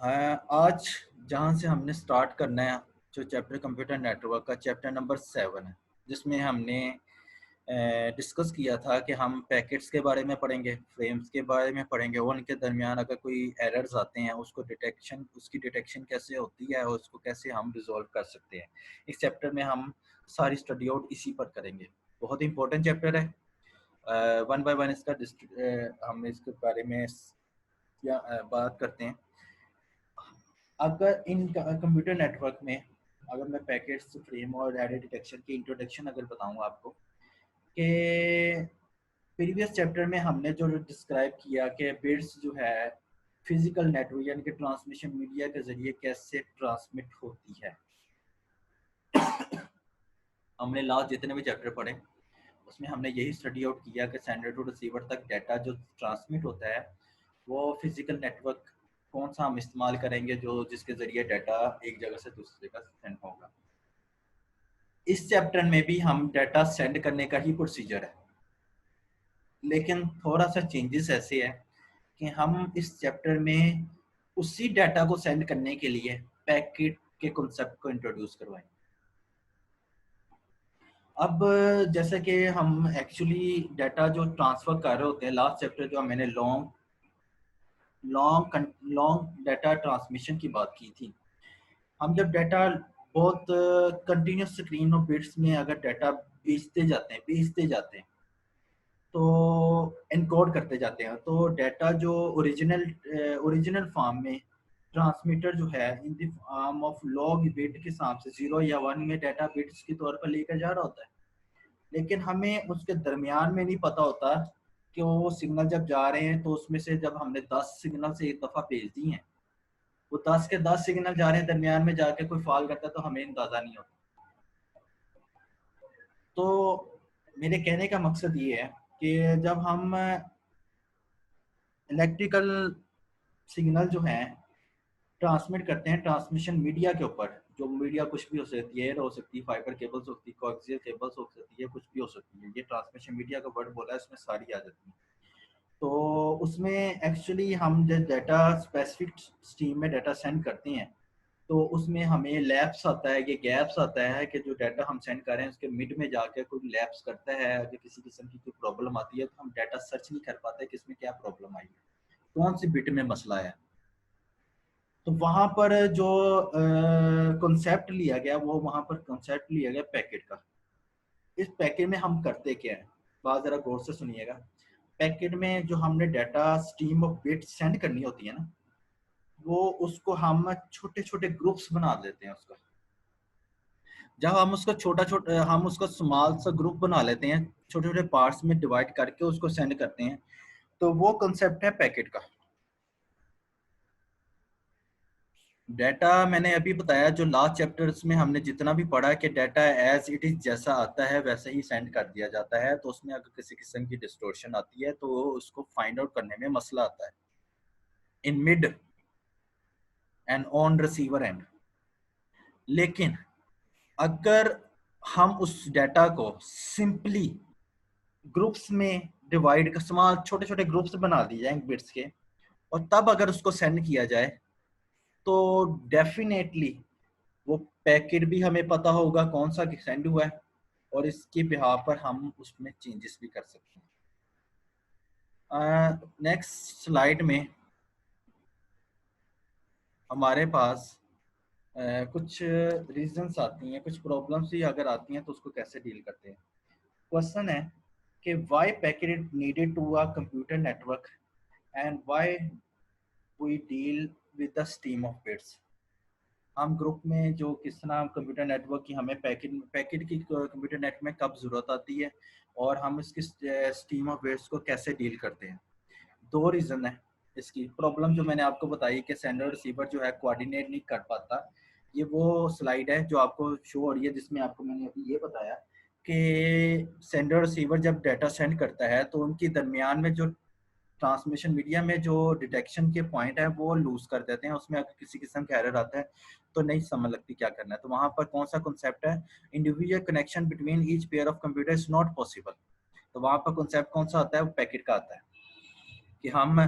आज जहाँ से हमने स्टार्ट करना है जो चैप्टर कंप्यूटर नेटवर्क का चैप्टर नंबर 7 है, जिसमें हमने डिस्कस किया था कि हम पैकेट्स के बारे में पढ़ेंगे, फ्रेम्स के बारे में पढ़ेंगे और उनके दरमियान अगर कोई एरर्स आते हैं उसकी डिटेक्शन कैसे होती है और उसको कैसे हम रिजॉल्व कर सकते हैं। इस चैप्टर में हम सारी स्टडी आउट इसी पर करेंगे। बहुत इंपॉर्टेंट चैप्टर है। वन बाय वन इसका हम इसके बारे में बात करते हैं। अगर इन कंप्यूटर नेटवर्क में अगर मैं पैकेट्स, फ्रेम और एरर डिटेक्शन की इंट्रोडक्शन अगर बताऊं आपको कि प्रीवियस चैप्टर में हमने जो डिस्क्राइब किया कि बिट्स जो है फिजिकल नेटवर्क यानी कि ट्रांसमिशन मीडिया के जरिए कैसे ट्रांसमिट होती है। हमने लास्ट जितने भी चैप्टर पढ़े उसमें हमने यही स्टडी आउट किया कि सेंडर टू रिसीवर तक डाटा जो ट्रांसमिट होता है वो फिजिकल नेटवर्क कौन सा हम इस्तेमाल करेंगे जो जिसके जरिए डाटा एक जगह से दूसरी जगह सेंड होगा। इस चैप्टर में भी हम डाटा सेंड करने का ही प्रोसीजर है, लेकिन थोड़ा सा चेंजेस ऐसे है कि हम इस चैप्टर में उसी डाटा को सेंड करने के लिए पैकेट के कॉन्सेप्ट को इंट्रोड्यूस करवाएंगे। अब जैसे कि हम एक्चुअली डाटा जो ट्रांसफर कर रहे होते हैं, लास्ट चैप्टर जो मैंने लॉन्ग डाटा ट्रांसमिशन की बात की थी। हम जब डाटा बहुत कंटिन्यूस स्क्रीन और बिट्स में अगर डाटा भेजते जाते हैं तो एनकोड करते जाते हैं, तो डाटा जो ओरिजिनल फॉर्म में ट्रांसमीटर जो है in the form of log bit के हिसाब से 0 या 1 में डाटा बिट्स के तौर पर लेकर जा रहा होता है, लेकिन हमें उसके दरमियान में नहीं पता होता कि वो सिग्नल जब जा रहे हैं तो उसमें से जब हमने 10 सिग्नल से एक दफ़ा भेज दी हैं वो 10 के 10 सिग्नल जा रहे हैं, दरमियान में जाके कोई फॉल करता है तो हमें अंदाजा नहीं होता। तो मेरे कहने का मकसद ये है कि जब हम इलेक्ट्रिकल सिग्नल जो है ट्रांसमिट करते हैं ट्रांसमिशन मीडिया के ऊपर, जो मीडिया कुछ भी हो सकती है, एयर हो सकती है, फाइबर केबल्स हो सकती है, कोएक्सियल केबल्स हो सकती है, कुछ भी हो सकती है। ये ट्रांसमिशन मीडिया का वर्ड बोला है, इसमें सारी आ जाती है। तो उसमें एक्चुअली हम जब डाटा स्पेसिफिक स्ट्रीम में डाटा सेंड करते हैं तो उसमें हमें लैप्स आता है, ये गैप्स आता है कि जो डाटा हम सेंड कर रहे हैं उसके मिड में जाकर कोई लैप्स करता है। अगर किसी किस्म की कोई प्रॉब्लम आती है तो हम डाटा सर्च नहीं कर पाते कि इसमें क्या प्रॉब्लम आई है, कौन सी बिट में मसला है। तो वहाँ पर जो कॉन्सेप्ट लिया गया वो वहाँ पर कॉन्सेप्ट लिया गया पैकेट का। इस पैकेट में हम करते क्या है, बात ज़रा गौर से सुनिएगा। पैकेट में जो हमने data stream of bit send करनी होती है ना, वो उसको हम छोटे छोटे ग्रुप्स बना देते हैं उसका। जब हम उसको स्मॉल सा ग्रुप बना लेते हैं, छोटे छोटे पार्ट्स में डिवाइड करके उसको सेंड करते हैं, तो वो कंसेप्ट है पैकेट का। डाटा मैंने अभी बताया, जो लास्ट चैप्टर्स में हमने जितना भी पढ़ा कि डाटा एज इट इज जैसा आता है वैसे ही सेंड कर दिया जाता है, तो उसमें अगर किसी किस्म की डिस्टोर्शन आती है तो उसको फाइंड आउट करने में मसला आता है in mid and on receiver and. लेकिन अगर हम उस डाटा को सिंपली ग्रुप्स में डिवाइड कर, स्मॉल छोटे छोटे ग्रुप्स बना दिए जाए बिट्स के, और तब अगर उसको सेंड किया जाए तो डेफिनेटली वो पैकेट भी हमें पता होगा कौन सा सेंड हुआ है और इसके बिहाफ पर हम उसमें चेंजेस भी कर सकते हैं। नेक्स्ट स्लाइड में हमारे पास कुछ रीजंस आती हैं, कुछ प्रॉब्लम्स ही अगर आती हैं तो उसको कैसे डील करते हैं। क्वेश्चन है कि why packet needed to a computer network and why we deal with the stream of bits. हम ग्रुप में जो किस तरह कंप्यूटर नेटवर्क की हमें पैकेट की कंप्यूटर नेट में कब ज़रूरत आती है और हम इसकी स्ट्रीम ऑफ बिट्स को कैसे डील करते हैं। दो रीज़न है इसकी। प्रॉब्लम जो मैंने आपको बताई कि सेंडर रिसीवर जो है कोऑर्डिनेट नहीं कर पाता, ये वो स्लाइड है जो आपको शो हो रही है जिसमें आपको मैंने अभी ये बताया कि सेंडर रिसीवर जब डाटा सेंड करता है तो उनके दरमियान में जो ट्रांसमिशन मीडिया में जो डिटेक्शन के पॉइंट है वो लूज कर देते हैं। उसमें अगर किसी किस्म का एरर आता है तो नहीं समझ लगती क्या करना है। तो वहाँ पर कौन सा कॉन्सेप्ट है, individual connection between each pair of computer is not possible. तो वहाँ पर कॉन्सेप्ट कौन सा आता है, वो पैकेट का आता है कि हम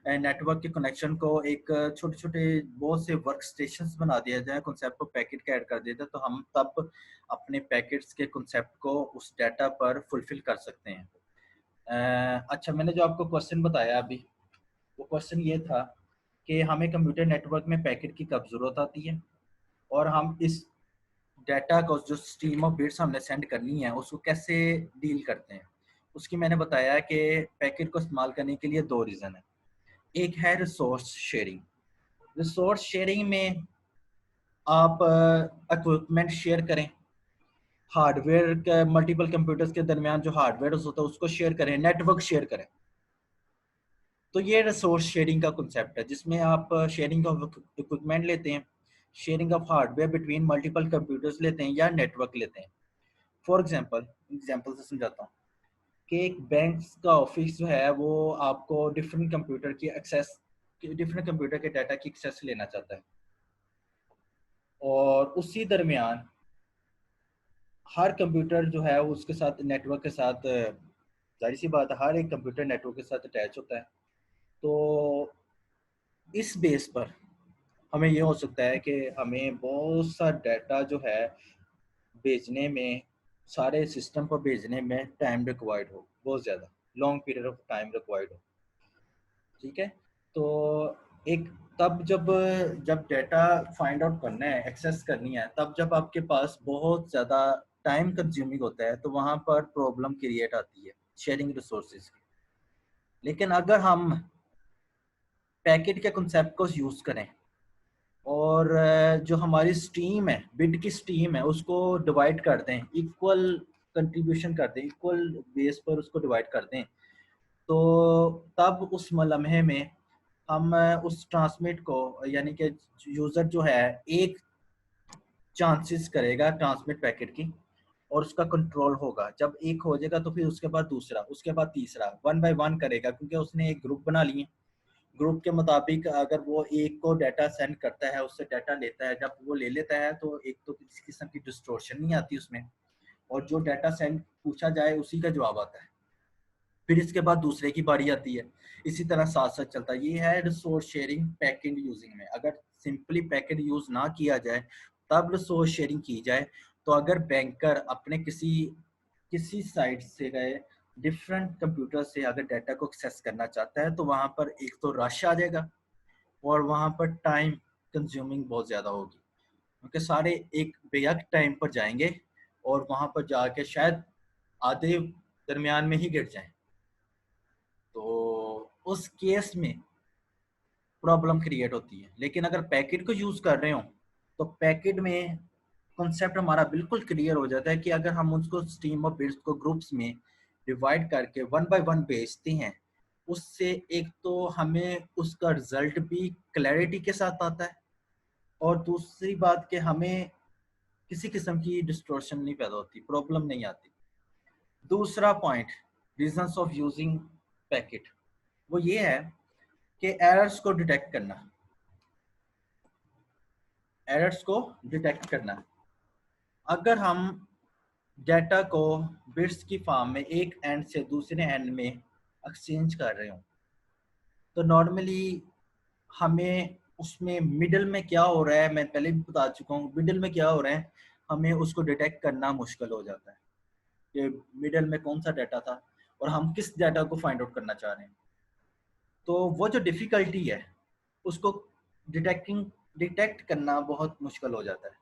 नेटवर्क के कनेक्शन को एक छोटे छोटे बहुत से वर्क स्टेशन बना दिया जाए, कॉन्सेप्ट को पैकेट का ऐड कर दिया जाए, तो हम तब अपने पैकेट्स के कॉन्सेप्ट को उस डाटा पर फुलफिल कर सकते हैं। अच्छा, मैंने जो आपको क्वेश्चन बताया अभी, वो क्वेश्चन ये था कि हमें कंप्यूटर नेटवर्क में पैकेट की कब ज़रूरत आती है, और हम इस डाटा को जो स्ट्रीम ऑफ बिट्स हमने सेंड करनी है उसको कैसे डील करते हैं। उसकी मैंने बताया कि पैकेट को इस्तेमाल करने के लिए दो रीज़न है। एक है रिसोर्स शेयरिंग। रिसोर्स शेयरिंग में आप इक्विपमेंट शेयर करें, हार्डवेयर के मल्टीपल कंप्यूटर्स के दरमियान जो हार्डवेयर होता है उसको शेयर करें, नेटवर्क शेयर करें। तो ये रिसोर्स शेयरिंग का कॉन्सेप्ट है, जिसमें आप शेयरिंग ऑफ इक्विपमेंट लेते हैं, sharing of hardware between multiple computers लेते हैं, या नेटवर्क लेते हैं। फॉर एग्जाम्पल से समझाता हूँ कि एक बैंक का ऑफिस जो है वो आपको डिफरेंट कंप्यूटर की एक्सेस, डिफरेंट कंप्यूटर के डाटा की एक्सेस लेना चाहता है, और उसी दरमियान हर कंप्यूटर जो है उसके साथ नेटवर्क के साथ, जाहिर सी बात है हर एक कंप्यूटर नेटवर्क के साथ अटैच होता है। तो इस बेस पर हमें ये हो सकता है कि हमें बहुत सा डाटा जो है भेजने में, सारे सिस्टम पर भेजने में टाइम रिक्वायर्ड हो, बहुत ज़्यादा long period of time required हो। ठीक है, तो एक तब जब जब डाटा फाइंड आउट करना है, एक्सेस करनी है, तब जब आपके पास बहुत ज़्यादा टाइम कंज्यूमिंग होता है तो वहाँ पर प्रॉब्लम क्रिएट आती है शेयरिंग रिसोर्सेज की। लेकिन अगर हम पैकेट के कॉन्सेप्ट को यूज़ करें और जो हमारी स्टीम है, बिट की स्टीम है, उसको डिवाइड कर दें, इक्वल कंट्रीब्यूशन कर दें, इक्वल बेस पर उसको डिवाइड कर दें, तो तब उस लम्हे में हम उस ट्रांसमिट को, यानी कि यूज़र जो है एक चांसेस करेगा ट्रांसमिट पैकेट की, और उसका कंट्रोल होगा। जब एक हो जाएगा तो फिर उसके बाद दूसरा, उसके बाद तीसरा, वन बाय वन करेगा, क्योंकि उसने एक ग्रुप बना लिए। ग्रुप के मुताबिक अगर वो एक को डाटा सेंड करता है, उससे डाटा लेता है, जब वो ले लेता है तो एक तो किसी किस्म की डिस्टोर्शन नहीं आती उसमें, और जो डाटा सेंड पूछा जाए उसी का जवाब आता है। फिर इसके बाद दूसरे की बारी आती है, इसी तरह साथ साथ चलता है। ये है रिसोर्स शेयरिंग पैकेट यूजिंग में। अगर सिंपली पैकेट यूज ना किया जाए तब रिसोर्स शेयरिंग की जाए, तो अगर बैंकर अपने किसी किसी साइट से गए डिफरेंट कंप्यूटर से अगर डाटा को एक्सेस करना चाहता है, तो वहाँ पर एक तो रश आ जाएगा, और वहाँ पर टाइम कंज्यूमिंग बहुत ज़्यादा होगी, क्योंकि सारे एक बेहद टाइम पर जाएंगे और वहाँ पर जाके शायद आधे दरमियान में ही गिर जाएं। तो उस केस में प्रॉब्लम क्रिएट होती है। लेकिन अगर पैकेट को यूज़ कर रहे हो तो पैकेट में कॉन्सेप्ट हमारा बिल्कुल क्लियर हो जाता है कि अगर हम उसको स्ट्रीम ऑफ बिट्स को ग्रुप्स में डिवाइड करके वन बाय वन भेजते हैं, उससे एक तो हमें उसका रिजल्ट भी क्लैरिटी के साथ आता है, और दूसरी बात कि हमें किसी किस्म की डिस्टॉर्शन नहीं पैदा होती, प्रॉब्लम नहीं आती। दूसरा point, reasons of using packet, वो ये है कि एरर्स को डिटेक्ट करना, एरर्स को डिटेक्ट करना। अगर हम डाटा को बिट्स की फॉर्म में एक एंड से दूसरे एंड में एक्सचेंज कर रहे हो, तो नॉर्मली हमें उसमें मिडल में क्या हो रहा है, मैं पहले भी बता चुका हूँ, मिडल में क्या हो रहा है हमें उसको डिटेक्ट करना मुश्किल हो जाता है कि मिडल में कौन सा डाटा था और हम किस डाटा को फाइंड आउट करना चाह रहे हैं। तो वो जो डिफ़िकल्टी है उसको डिटेक्ट करना बहुत मुश्किल हो जाता है।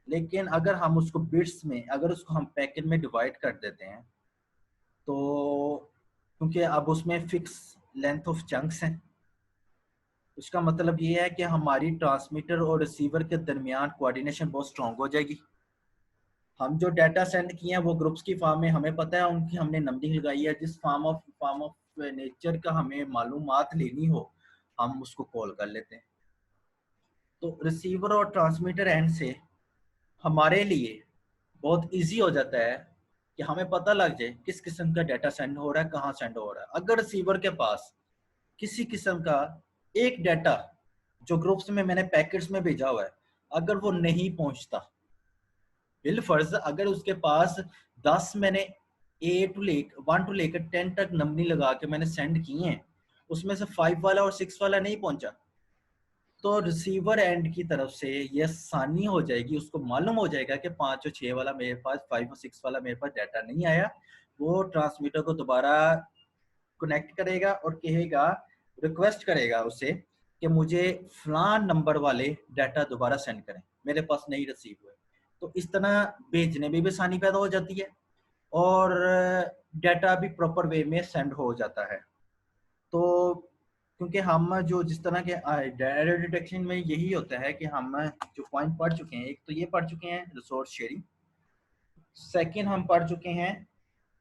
लेकिन अगर हम उसको बिट्स में, अगर उसको हम पैकेट में डिवाइड कर देते हैं, तो क्योंकि अब उसमें फिक्स लेंथ ऑफ चंक्स हैं, उसका मतलब ये है कि हमारी ट्रांसमीटर और रिसीवर के दरमियान कोऑर्डिनेशन बहुत स्ट्रांग हो जाएगी। हम जो डाटा सेंड किए हैं वो ग्रुप्स की फॉर्म में, हमें पता है उनकी हमने नंबरिंग लगाई है, जिस फॉर्म ऑफ नेचर का हमें मालूमात लेनी हो हम उसको कॉल कर लेते हैं। तो रिसीवर और ट्रांसमीटर एंड से हमारे लिए बहुत इजी हो जाता है कि हमें पता लग जाए किस किस्म का डाटा सेंड हो रहा है, कहाँ सेंड हो रहा है। अगर रिसीवर के पास किसी किस्म का एक डाटा जो ग्रुप्स में मैंने पैकेट्स में भेजा हुआ है, अगर वो नहीं पहुंचता, बिल फर्ज अगर उसके पास 10 मैंने वन टू लेकर 10 तक नंबरिंग लगा के मैंने सेंड किए हैं, उसमें से 5 वाला और 6 वाला नहीं पहुंचा, तो रिसीवर एंड की तरफ से ये आसानी हो जाएगी, उसको मालूम हो जाएगा कि 5 और 6 वाला मेरे पास, 5 और 6 वाला मेरे पास डाटा नहीं आया। वो ट्रांसमीटर को दोबारा कनेक्ट करेगा और कहेगा, रिक्वेस्ट करेगा उससे कि मुझे फलान नंबर वाले डाटा दोबारा सेंड करें, मेरे पास नहीं रिसीव हुए। तो इस तरह भेजने में भी आसानी पैदा हो जाती है और डाटा भी प्रॉपर वे में सेंड हो जाता है। तो क्योंकि हम जो जिस तरह के एरर डिटेक्शन में यही होता है कि हम जो पॉइंट पढ़ चुके हैं, एक तो ये पढ़ चुके हैं रिसोर्स शेयरिंग, सेकंड हम पढ़ चुके हैं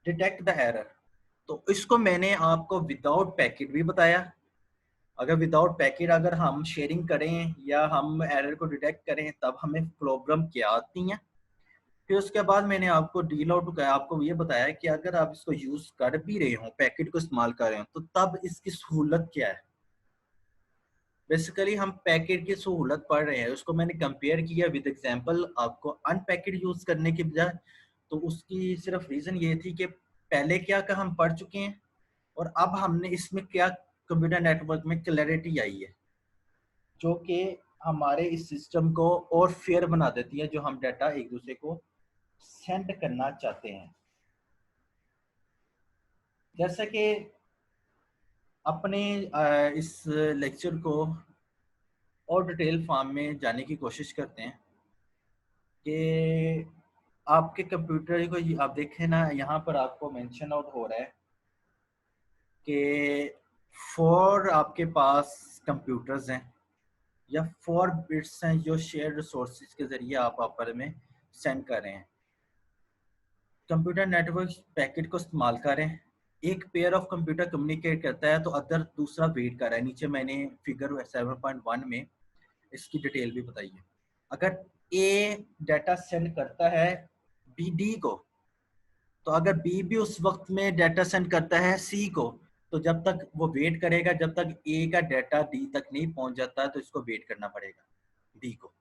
डिटेक्ट द एरर। तो इसको मैंने आपको विदाउट पैकेट भी बताया। अगर विदाउट पैकेट अगर हम शेयरिंग करें या हम एरर को डिटेक्ट करें तब हमें प्रॉब्लम क्या आती है। फिर उसके बाद मैंने आपको डील आउट का आपको ये बताया कि अगर आप इसको यूज कर भी रहे हो, पैकेट को इस्तेमाल कर रहे हो, तो तब इसकी सहूलत क्या है। बेसिकली हम पैकेट की सहूलत पढ़ रहे हैं, उसको मैंने कंपेयर किया विद एग्जांपल आपको अनपैकेट यूज करने के बजाय। तो उसकी सिर्फ रीजन ये थी कि पहले क्या का हम पढ़ चुके हैं और अब हमने इसमें क्या कंप्यूटर नेटवर्क में क्लैरिटी आई है जो कि हमारे इस सिस्टम को और फेयर बना देती है, जो हम डाटा एक दूसरे को सेंड करना चाहते हैं। जैसे कि अपने इस लेक्चर को और डिटेल फॉर्म में जाने की कोशिश करते हैं कि आपके कंप्यूटर को आप देखें ना, यहाँ पर आपको मेंशन आउट हो रहा है कि 4 आपके पास कंप्यूटर्स हैं या 4 बिट्स हैं जो शेयर रिसोर्सेज के जरिए आप आपस में सेंड कर रहे हैं। कंप्यूटर नेटवर्क पैकेट को इस्तेमाल करें, एक पेयर ऑफ कंप्यूटर कम्युनिकेट करता है तो अदर दूसरा वेट कर रहा है। नीचे मैंने फिगर 7.1 में इसकी डिटेल भी बताई है। अगर ए डाटा सेंड करता है बी डी को, तो अगर बी भी उस वक्त में डाटा सेंड करता है सी को, तो जब तक वो वेट करेगा जब तक ए का डाटा डी तक नहीं पहुंच जाता, तो इसको वेट करना पड़ेगा डी को।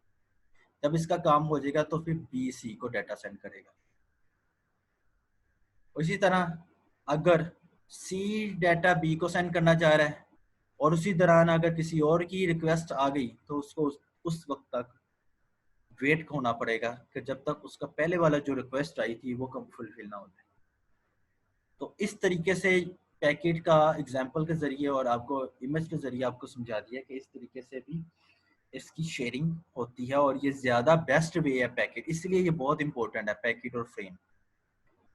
जब इसका काम हो जाएगा तो फिर बी सी को डाटा सेंड करेगा। उसी तरह अगर सी डाटा बी को सेंड करना चाह रहा है और उसी दौरान अगर किसी और की रिक्वेस्ट आ गई, तो उसको उस वक्त तक वेट होना पड़ेगा कि जब तक उसका पहले वाला जो रिक्वेस्ट आई थी वो कब फुलफिल ना हो जाए। तो इस तरीके से पैकेट का एग्जांपल के जरिए और आपको इमेज के जरिए आपको समझा दिया कि इस तरीके से भी इसकी शेयरिंग होती है और ये ज़्यादा बेस्ट वे है पैकेट, इसलिए ये बहुत इंपॉर्टेंट है पैकेट और फ्रेम।